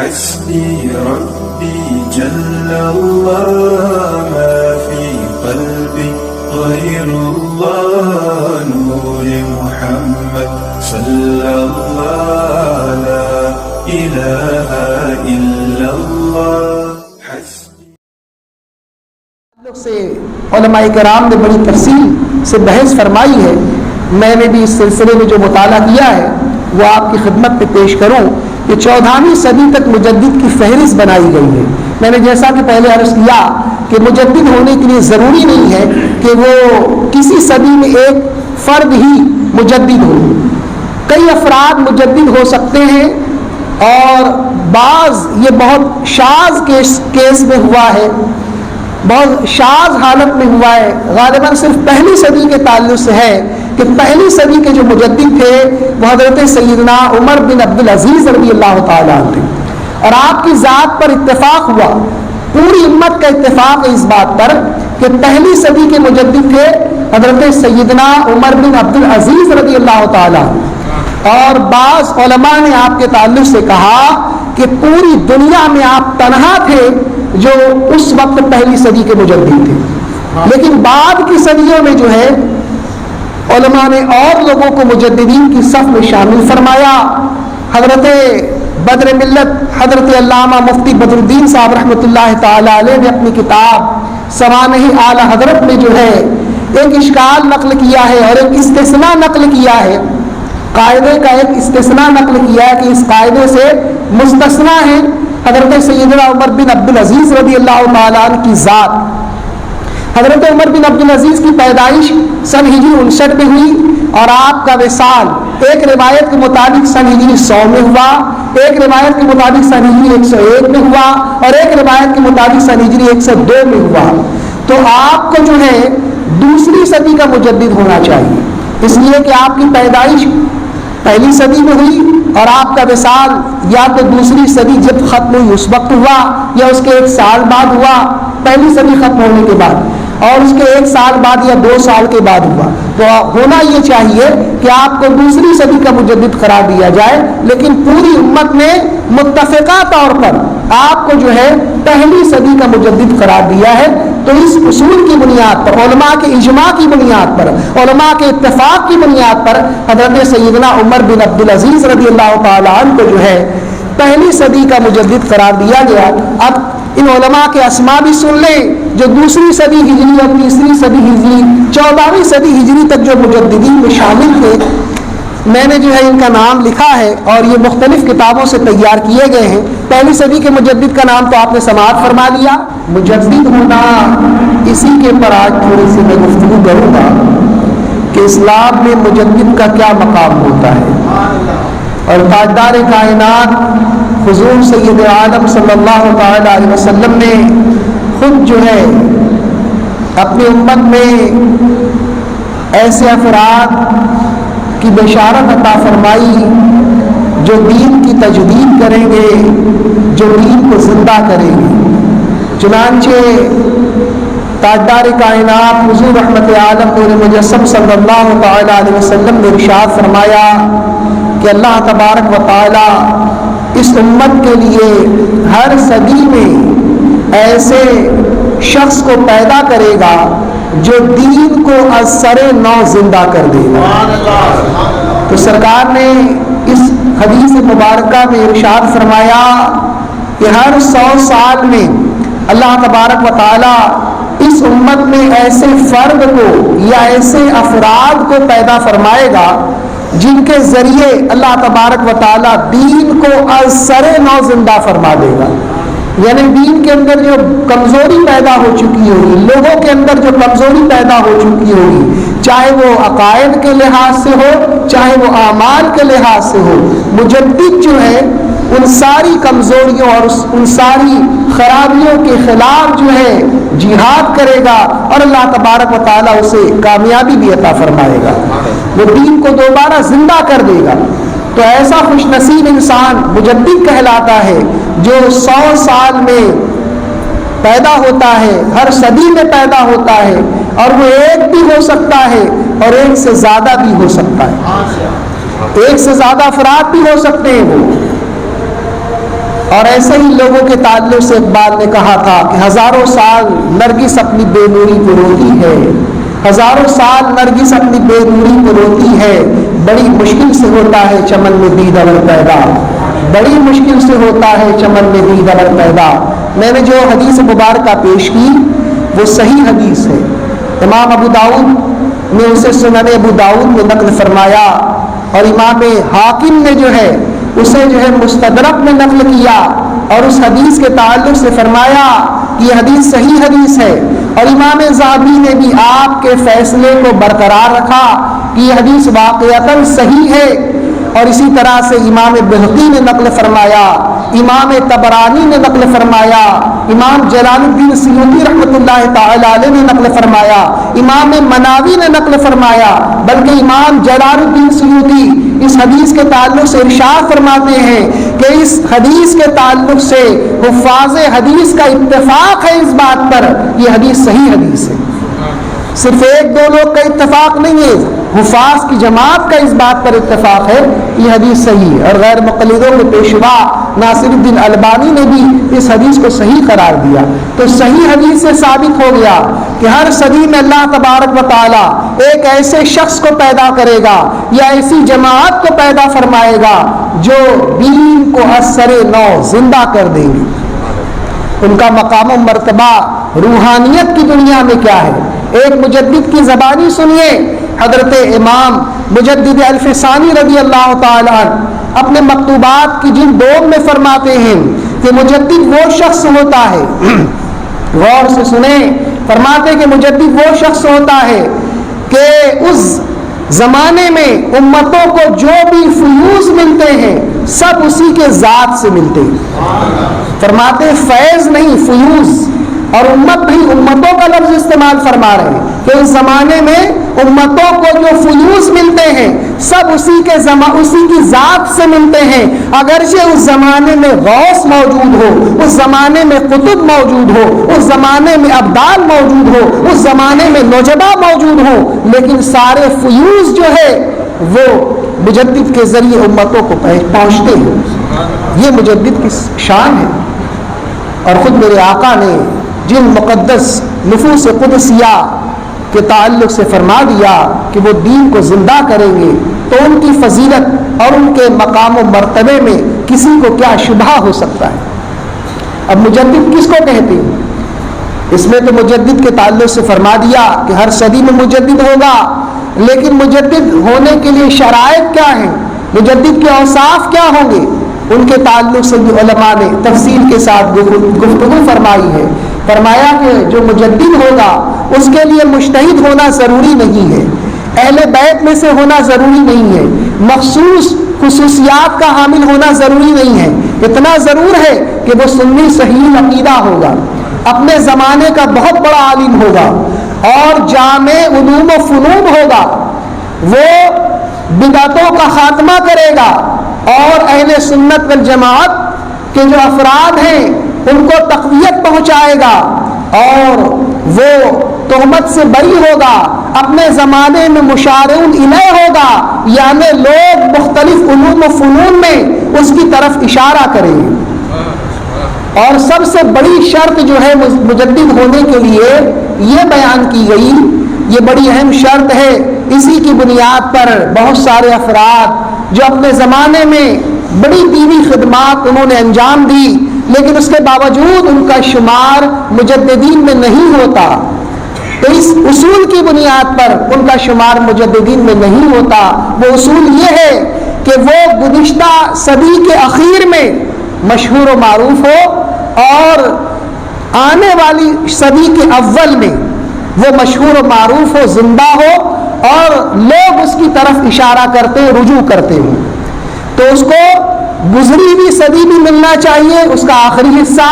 حسبي ربي جل الله ما في قلبي غير الله نور محمد صلى الله لا إله إلا الله سے علماء کرام نے بڑی تفصیل سے بحث فرمائی ہے. میں نے بھی اس سلسلے میں جو مطالعہ کیا ہے وہ آپ کی خدمت میں پیش کروں کہ 14ویں صدی تک مجدد کی فہرست بنائی گئی ہے. میں نے جیسا کہ پہلے عرض کیا کہ مجدد ہونے کے لیے ضروری نہیں ہے کہ وہ کسی صدی میں ایک فرد ہی مجدد ہو. کئی افراد مجدد ہو سکتے ہیں اور بعض یہ بہت شاذ کیس میں ہوا ہے, بہت شاذ حالت میں ہوا ہے. غالباً صرف پہلی صدی کے تعلق سے ہے کہ پہلی صدی کے جو مجدد تھے وہ حضرت سیدنا عمر بن عبدالعزیز رضی اللہ تعالیٰ عنہ تھے. اور آپ کی ذات پر اتفاق ہوا, پوری امت کا اتفاق ہے اس بات پر کہ پہلی صدی کے مجدد تھے حضرت سیدنا عمر بن عبدالعزیز رضی اللہ تعالیٰ عنہ. اور بعض علماء نے آپ کے تعلق سے کہا کہ پوری دنیا میں آپ تنہا تھے جو اس وقت پہلی صدی کے مجدد تھے. لیکن بعد کی صدیوں میں جو ہے علماء نے اور لوگوں کو مجددین کی صف میں شامل فرمایا. حضرت بدر ملت حضرت علامہ مفتی بدر الدین صاحب رحمۃ اللہ تعالی علیہ نے اپنی کتاب سوانح اعلی حضرت میں جو ہے ایک اشکال نقل کیا ہے اور ایک استثناء نقل کیا ہے. قاعدے کا ایک استثناء نقل کیا ہے کہ اس قاعدے سے مستثنیٰ ہے حضرت سیدنا عمر بن عبدالعزیز رضی اللہ تعالیٰ عنہ کی ذات. حضرت عمر بن عبدالعزیز کی پیدائش سن ہجری 59 میں ہوئی اور آپ کا وصال ایک روایت کے مطابق سن ہجری 100 میں ہوا, ایک روایت کے مطابق سن ہجری 101 میں ہوا اور ایک روایت کے مطابق سن ہجری 102 میں ہوا. تو آپ کو جو ہے دوسری صدی کا مجدد ہونا چاہیے, اس لیے کہ آپ کی پیدائش پہلی صدی میں ہوئی اور آپ کا وصال یا تو دوسری صدی جب ختم ہوئی اس وقت ہوا یا اس کے 1 سال بعد ہوا, پہلی صدی ختم ہونے کے بعد, اور اس کے 1 سال بعد یا 2 سال کے بعد ہوا. تو ہونا یہ چاہیے کہ آپ کو دوسری صدی کا مجدد قرار دیا جائے, لیکن پوری امت نے متفقہ طور پر آپ کو جو ہے پہلی صدی کا مجدد قرار دیا ہے. تو اس اصول کی بنیاد پر, علماء کے اجماع کی بنیاد پر, علماء کے اتفاق کی بنیاد پر حضرت سیدنا عمر بن عبدالعزیز رضی اللہ تعالیٰ عنہ کو جو ہے پہلی صدی کا مجدد قرار دیا گیا. اب ان علماء کے اسماء بھی سن لیں جو دوسری صدی ہجری اور تیسری صدی ہجری 14ویں صدی ہجری تک جو مجددین میں شامل تھے. میں نے جو ہے ان کا نام لکھا ہے اور یہ مختلف کتابوں سے تیار کیے گئے ہیں. پہلی صدی کے مجدد کا نام تو آپ نے سماعت فرما لیا. مجدد ہونا, اسی کے پر آج تھوڑی سی میں گفتگو کروں گا کہ اسلام میں مجدد کا کیا مقام ہوتا ہے. اور تاجدار کائنات حضور سید عالم صلی اللہ تعالی علیہ وسلم نے خود جو ہے اپنی امت میں ایسے افراد کی بشارت عطا فرمائی جو دین کی تجدید کریں گے, جو دین کو زندہ کریں گے. چنانچہ تاجدار کائنات حضور رحمت عالم نور مجسم صلی اللہ تعالی علیہ وسلم نے ارشاد فرمایا کہ اللہ تبارک و تعالی اس امت کے لیے ہر صدی میں ایسے شخص کو پیدا کرے گا جو دین کو از سر نو زندہ کر دے گا. تو سرکار نے اس حدیث مبارکہ میں ارشاد فرمایا کہ ہر 100 سال میں اللہ تبارک و تعالی اس امت میں ایسے فرد کو یا ایسے افراد کو پیدا فرمائے گا جن کے ذریعے اللہ تبارک و تعالی دین کو از سر نو زندہ فرما دے گا. یعنی دین کے اندر جو کمزوری پیدا ہو چکی ہوگی, لوگوں کے اندر جو کمزوری پیدا ہو چکی ہوگی, چاہے وہ عقائد کے لحاظ سے ہو چاہے وہ اعمال کے لحاظ سے ہو, مجدد جو ہے ان ساری کمزوریوں اور ان ساری خرابیوں کے خلاف جو ہے جہاد کرے گا اور اللہ تبارک و تعالیٰ اسے کامیابی بھی عطا فرمائے گا, وہ دین کو دوبارہ زندہ کر دے گا. تو ایسا خوش نصیب انسان مجدد کہلاتا ہے جو 100 سال میں پیدا ہوتا ہے, ہر صدی میں پیدا ہوتا ہے, اور وہ ایک بھی ہو سکتا ہے اور ایک سے زیادہ بھی ہو سکتا ہے, ایک سے زیادہ افراد بھی ہو سکتے ہیں وہ. اور ایسے ہی لوگوں کے تعلق سے اقبال نے کہا تھا کہ ہزاروں سال نرگس اپنی بے نوری کو روتی ہے، ہزاروں سال نرگس اپنی بے نوری کو روتی ہے، بڑی مشکل سے ہوتا ہے چمن میں دید اور پیدا، بڑی مشکل سے ہوتا ہے چمن میں دید اور پیدا۔ میں نے جو حدیث مبارکہ پیش کی وہ صحیح حدیث ہے، امام ابو داؤد نے اسے سنن ابو داؤد میں نقل فرمایا، اور امام حاکم نے جو ہے اسے جو ہے مستدرک میں نقل کیا، اور اس حدیث کے تعلق سے فرمایا کہ یہ حدیث صحیح حدیث ہے، اور امام ذہبی نے بھی آپ کے فیصلے کو برقرار رکھا کہ یہ حدیث واقعتاً صحیح ہے۔ اور اسی طرح سے امام بہقی نے نقل فرمایا، امام طبرانی نے نقل فرمایا، امام جلال الدین سیوطی رحمۃ اللہ تعالی علیہ نے نقل فرمایا، امام مناوی نے نقل فرمایا، بلکہ امام جلال الدین سیوطی اس حدیث کے تعلق سے ارشاد فرماتے ہیں کہ اس حدیث کے تعلق سے حفاظ حدیث کا اتفاق ہے اس بات پر یہ حدیث صحیح حدیث ہے۔ صرف ایک دو لوگ کا اتفاق نہیں ہے، حفاظ کی جماعت کا اس بات پر اتفاق ہے یہ حدیث صحیح ہے۔ اور غیر مقلدوں میں پیشوا ناصر الدین البانی نے بھی اس حدیث کو صحیح قرار دیا۔ تو صحیح حدیث سے ثابت ہو گیا کہ ہر صدی میں اللہ تبارک و تعالی ایک ایسے شخص کو پیدا کرے گا یا ایسی جماعت کو پیدا فرمائے گا جو دین کو اثر نو زندہ کر دیں گے۔ ان کا مقام و مرتبہ روحانیت کی دنیا میں کیا ہے؟ ایک مجدد کی زبانی سنیے، حضرت امام مجدد الفسانی رضی اللہ تعالی عنہ اپنے مکتوبات کی جلد 2 میں فرماتے ہیں کہ مجدد وہ شخص ہوتا ہے، غور سے سنیں، فرماتے کہ مجدد وہ شخص ہوتا ہے کہ اس زمانے میں امتوں کو جو بھی فیوز ملتے ہیں سب اسی کے ذات سے ملتے ہیں۔ فرماتے فیض نہیں، فیوز، اور امت بھی امتوں کا لفظ استعمال فرما رہے ہیں کہ اس زمانے میں امتوں کو جو فیوز ملتے ہیں سب اسی کی ذات سے ملتے ہیں، اگرچہ اس زمانے میں غوث موجود ہو، اس زمانے میں قطب موجود ہو، اس زمانے میں ابدال موجود ہو، اس زمانے میں نجبا موجود ہو، لیکن سارے فیوز جو ہے وہ مجدد کے ذریعے امتوں کو پہنچتے ہیں۔ یہ مجدد کی شان ہے۔ اور خود میرے آقا نے جن مقدس نفوس قدسیہ کے تعلق سے فرما دیا کہ وہ دین کو زندہ کریں گے، تو ان کی فضیلت اور ان کے مقام و مرتبے میں کسی کو کیا شبہ ہو سکتا ہے؟ اب مجدد کس کو کہتے ہیں؟ اس میں تو مجدد کے تعلق سے فرما دیا کہ ہر صدی میں مجدد ہوگا، لیکن مجدد ہونے کے لیے شرائط کیا ہیں؟ مجدد کے اوصاف کیا ہوں گے؟ ان کے تعلق سے بھی علماء نے تفصیل کے ساتھ گفتگو فرمائی ہے۔ فرمایا کہ جو مجدد ہوگا اس کے لیے مجتہد ہونا ضروری نہیں ہے، اہل بیت میں سے ہونا ضروری نہیں ہے، مخصوص خصوصیات کا حامل ہونا ضروری نہیں ہے، اتنا ضرور ہے کہ وہ سنی صحیح عقیدہ ہوگا، اپنے زمانے کا بہت بڑا عالم ہوگا اور جامع علوم و فنون ہوگا، وہ بدعتوں کا خاتمہ کرے گا اور اہل سنت والجماعت کے جو افراد ہیں ان کو تقویت پہنچائے گا، اور وہ تہمت سے بری ہوگا، اپنے زمانے میں مشارعون الیہ ہوگا، یعنی لوگ مختلف علوم و فنون میں اس کی طرف اشارہ کریں گے۔ اور سب سے بڑی شرط جو ہے مجدد ہونے کے لیے یہ بیان کی گئی، یہ بڑی اہم شرط ہے، اسی کی بنیاد پر بہت سارے افراد جو اپنے زمانے میں بڑی دینی خدمات انہوں نے انجام دی لیکن اس کے باوجود ان کا شمار مجددین میں نہیں ہوتا، تو اس اصول کی بنیاد پر ان کا شمار مجددین میں نہیں ہوتا۔ وہ اصول یہ ہے کہ وہ گزشتہ صدی کے اخیر میں مشہور و معروف ہو اور آنے والی صدی کے اول میں وہ مشہور و معروف ہو، زندہ ہو اور لوگ اس کی طرف اشارہ کرتے رجوع کرتے ہوں، تو اس کو گزری ہوئی صدی بھی ملنا چاہیے، اس کا آخری حصہ،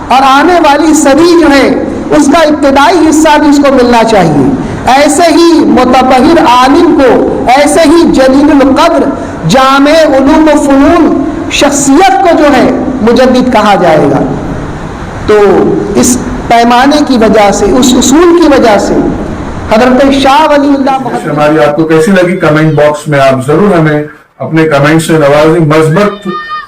اور آنے والی صدی جو ہے اس کا ابتدائی حصہ بھی اس کو ملنا چاہیے۔ ایسے ہی متبحر عالم کو، ایسے ہی جلیل القدر جامع علوم و فنون شخصیت کو جو ہے مجدد کہا جائے گا۔ تو اس پیمانے کی وجہ سے، اس اصول کی وجہ سے حضرت شاہ ولی اللہ ہماری آپ کو کیسی لگی کمنٹ باکس میں آپ ضرور ہمیں اپنے کمنٹ سے نوازیں۔ مثبت